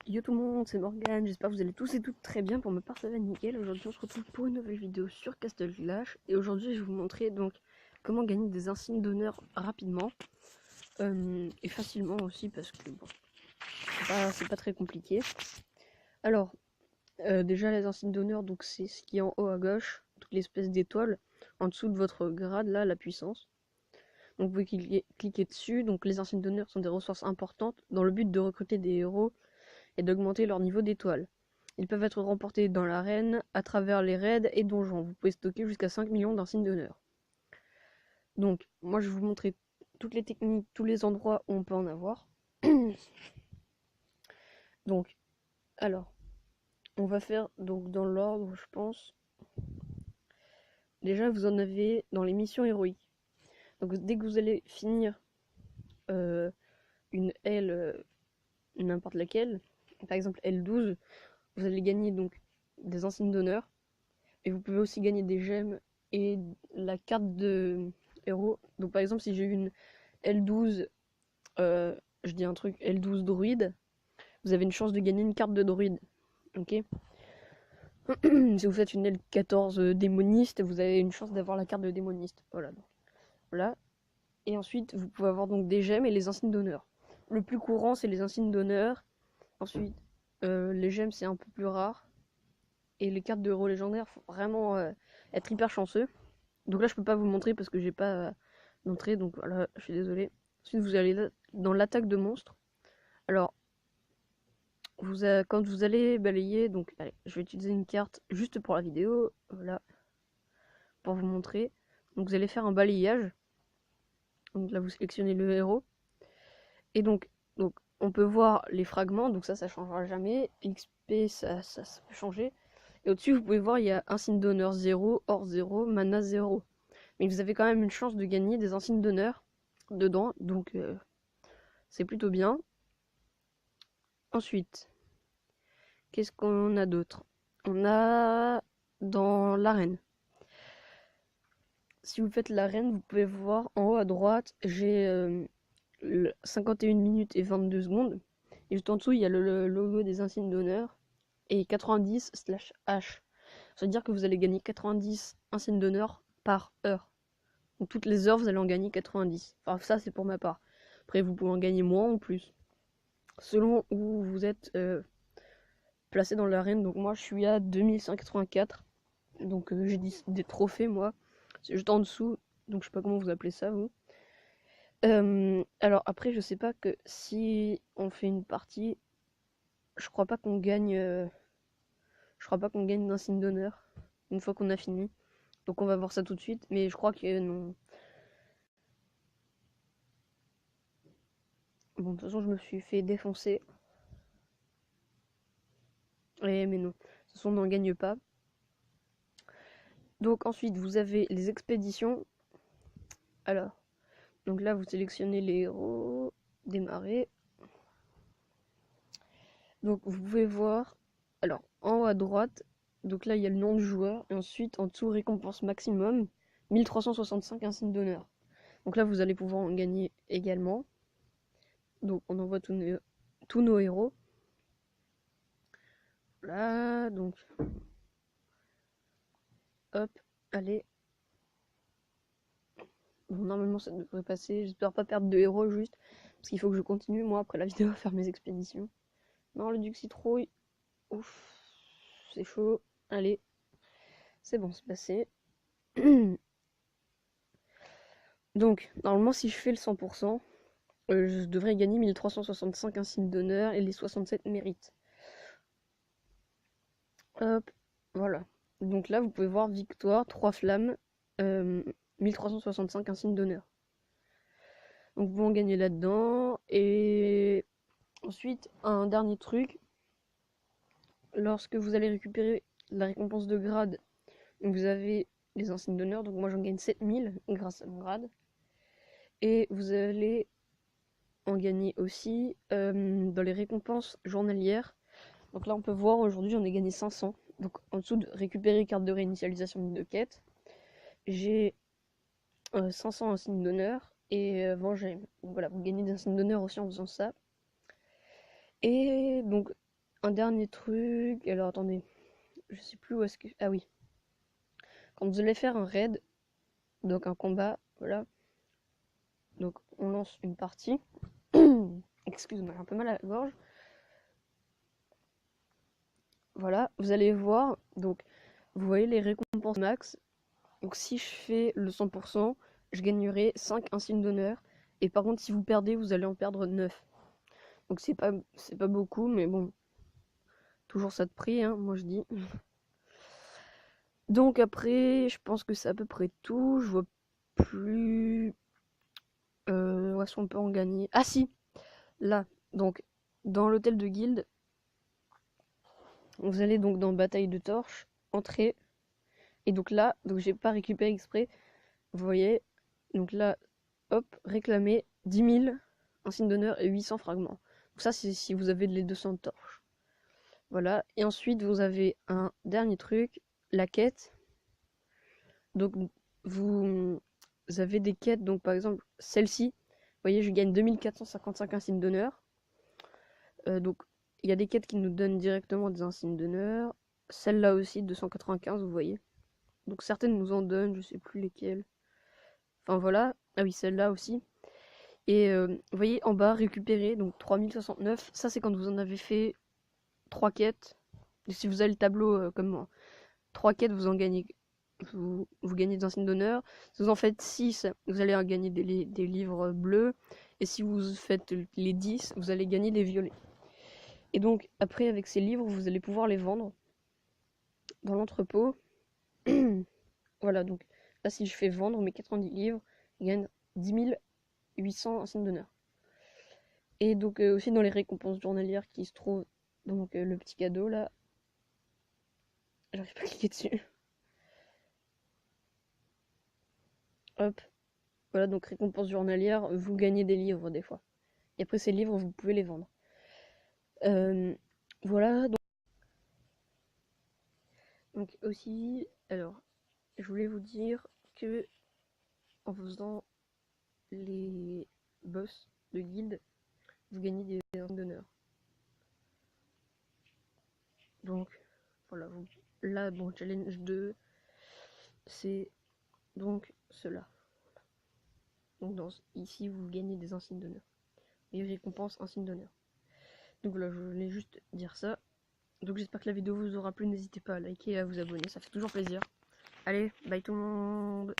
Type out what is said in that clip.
Yo tout le monde, c'est Morgane, j'espère que vous allez tous et toutes très bien. Pour ma part ça va nickel. Aujourd'hui on se retrouve pour une nouvelle vidéo sur Castle Clash. Et aujourd'hui je vais vous montrer donc comment gagner des insignes d'honneur rapidement. Et facilement aussi parce que bon, c'est pas très compliqué. Alors déjà les insignes d'honneur, donc c'est ce qui est en haut à gauche, toute l'espèce d'étoile, en dessous de votre grade là, la puissance. Donc vous pouvez cliquer dessus. Donc les insignes d'honneur sont des ressources importantes dans le but de recruter des héros et d'augmenter leur niveau d'étoile. Ils peuvent être remportés dans l'arène à travers les raids et donjons. Vous pouvez stocker jusqu'à 5 millions d'insignes d'honneur. Donc, moi je vais vous montrer toutes les techniques, tous les endroits où on peut en avoir. Donc, alors, on va faire donc dans l'ordre, je pense. Déjà, vous en avez dans les missions héroïques. Donc, dès que vous allez finir une L, n'importe laquelle, par exemple L12, vous allez gagner donc des insignes d'honneur. Et vous pouvez aussi gagner des gemmes et la carte de héros. Donc par exemple, si j'ai eu une L12, je dis un truc, L12 druide, vous avez une chance de gagner une carte de druide. Ok. Si vous faites une L14 démoniste, vous avez une chance d'avoir la carte de démoniste. Voilà. Voilà. Et ensuite, vous pouvez avoir donc des gemmes et les insignes d'honneur. Le plus courant, c'est les insignes d'honneur. Ensuite, les gemmes, c'est un peu plus rare. Et les cartes de héros légendaires, faut vraiment être hyper chanceux. Donc là, je peux pas vous montrer parce que j'ai pas d'entrée, donc voilà, je suis désolé. Ensuite, vous allez là, dans l'attaque de monstres. Alors, quand vous allez balayer, donc allez, je vais utiliser une carte juste pour la vidéo, voilà, pour vous montrer. Donc vous allez faire un balayage. Donc là, vous sélectionnez le héros. Et donc on peut voir les fragments, donc ça changera jamais. XP, ça peut changer. Et au-dessus, vous pouvez voir, il y a un signe d'honneur 0, or 0, mana 0. Mais vous avez quand même une chance de gagner des insignes d'honneur dedans, donc c'est plutôt bien. Ensuite, qu'est-ce qu'on a d'autre? On a dans l'arène. Si vous faites l'arène, vous pouvez voir en haut à droite, j'ai 51 minutes et 22 secondes. Et juste en dessous, il y a le logo des insignes d'honneur et 90/H. Ça veut dire que vous allez gagner 90 insignes d'honneur par heure. Donc toutes les heures, vous allez en gagner 90. Enfin, ça, c'est pour ma part. Après, vous pouvez en gagner moins ou plus, selon où vous êtes placé dans l'arène. Donc moi, je suis à 2184. Donc j'ai des trophées, moi. C'est juste en dessous. Donc je sais pas comment vous appelez ça, vous. Alors après, je sais pas que si on fait une partie, je crois pas qu'on gagne... je crois pas qu'on gagne d'un signe d'honneur une fois qu'on a fini. Donc on va voir ça tout de suite. Mais je crois que non. Bon, de toute façon, je me suis fait défoncer. Mais non. De toute façon, on n'en gagne pas. Donc ensuite, vous avez les expéditions. Alors, donc là, vous sélectionnez les héros, démarrer. Donc vous pouvez voir, alors en haut à droite, donc là il y a le nom du joueur, et ensuite en dessous récompense maximum, 1365 insignes d'honneur. Donc là vous allez pouvoir en gagner également. Donc on envoie tous nos héros. Là, donc hop, allez. Bon, normalement ça devrait passer, j'espère pas perdre de héros juste, parce qu'il faut que je continue moi après la vidéo à faire mes expéditions. Non, le duc citrouille, ouf, c'est chaud, allez, c'est bon, c'est passé. Donc, normalement, si je fais le 100%, je devrais gagner 1365 insignes d'honneur et les 67 mérites. Hop, voilà. Donc là, vous pouvez voir victoire, 3 flammes, 1365 insignes d'honneur. Donc vous en gagnez là-dedans. Et ensuite, un dernier truc. Lorsque vous allez récupérer la récompense de grade, vous avez les insignes d'honneur. Donc moi, j'en gagne 7000 grâce à mon grade. Et vous allez en gagner aussi dans les récompenses journalières. Donc là, on peut voir, aujourd'hui, j'en ai gagné 500. Donc en dessous de récupérer carte de réinitialisation de quête, j'ai 500 insignes d'honneur et vengem. Donc voilà, vous gagnez des insignes d'honneur aussi en faisant ça. Et donc un dernier truc. Alors attendez, je sais plus où est-ce que... Ah oui. Quand vous allez faire un raid, donc un combat, voilà. Donc on lance une partie. Excuse-moi, j'ai un peu mal à la gorge. Voilà, vous allez voir, donc vous voyez les récompenses max. Donc si je fais le 100%, je gagnerai 5 insignes d'honneur. Et par contre, si vous perdez, vous allez en perdre 9. Donc c'est pas beaucoup, mais bon, toujours ça de prix, hein, moi je dis. Donc après, je pense que c'est à peu près tout. Je vois plus où est-ce qu'on peut en gagner. Ah si, là, donc dans l'hôtel de guilde, vous allez donc dans Bataille de Torches, entrée. Et donc là, donc j'ai pas récupéré exprès. Vous voyez, donc là, hop, réclamer 10 000 insignes d'honneur et 800 fragments. Donc ça, c'est si vous avez les 200 torches. Voilà. Et ensuite, vous avez un dernier truc, la quête. Donc, vous avez des quêtes. Donc, par exemple, celle-ci, vous voyez, je gagne 2455 insignes d'honneur. Donc, il y a des quêtes qui nous donnent directement des insignes d'honneur. Celle-là aussi, 295, vous voyez. Donc, certaines nous en donnent, je sais plus lesquelles. Enfin, voilà. Ah oui, celle-là aussi. Et vous voyez en bas, récupérer, donc 3069. Ça, c'est quand vous en avez fait 3 quêtes. Et si vous avez le tableau comme moi, 3 quêtes, vous en gagnez. Vous gagnez des insignes d'honneur. Si vous en faites 6, vous allez en gagner des livres bleus. Et si vous faites les 10, vous allez gagner des violets. Et donc, après, avec ces livres, vous allez pouvoir les vendre dans l'entrepôt. Voilà, donc là, si je fais vendre mes 90 livres, je gagne 10 800 insignes d'honneur. Et donc aussi dans les récompenses journalières qui se trouvent, donc le petit cadeau là, j'arrive pas à cliquer dessus. Hop, voilà, donc récompenses journalières, vous gagnez des livres des fois. Et après ces livres, vous pouvez les vendre. Euh, voilà, donc aussi, alors, je voulais vous dire que en faisant les boss de guilde, vous gagnez des insignes d'honneur. Donc, voilà, là, bon, challenge 2, c'est donc cela. Donc ici, vous gagnez des insignes d'honneur. Et récompense insigne d'honneur. Donc voilà, je voulais juste dire ça. Donc j'espère que la vidéo vous aura plu. N'hésitez pas à liker et à vous abonner, ça fait toujours plaisir. Allez, bye tout le monde.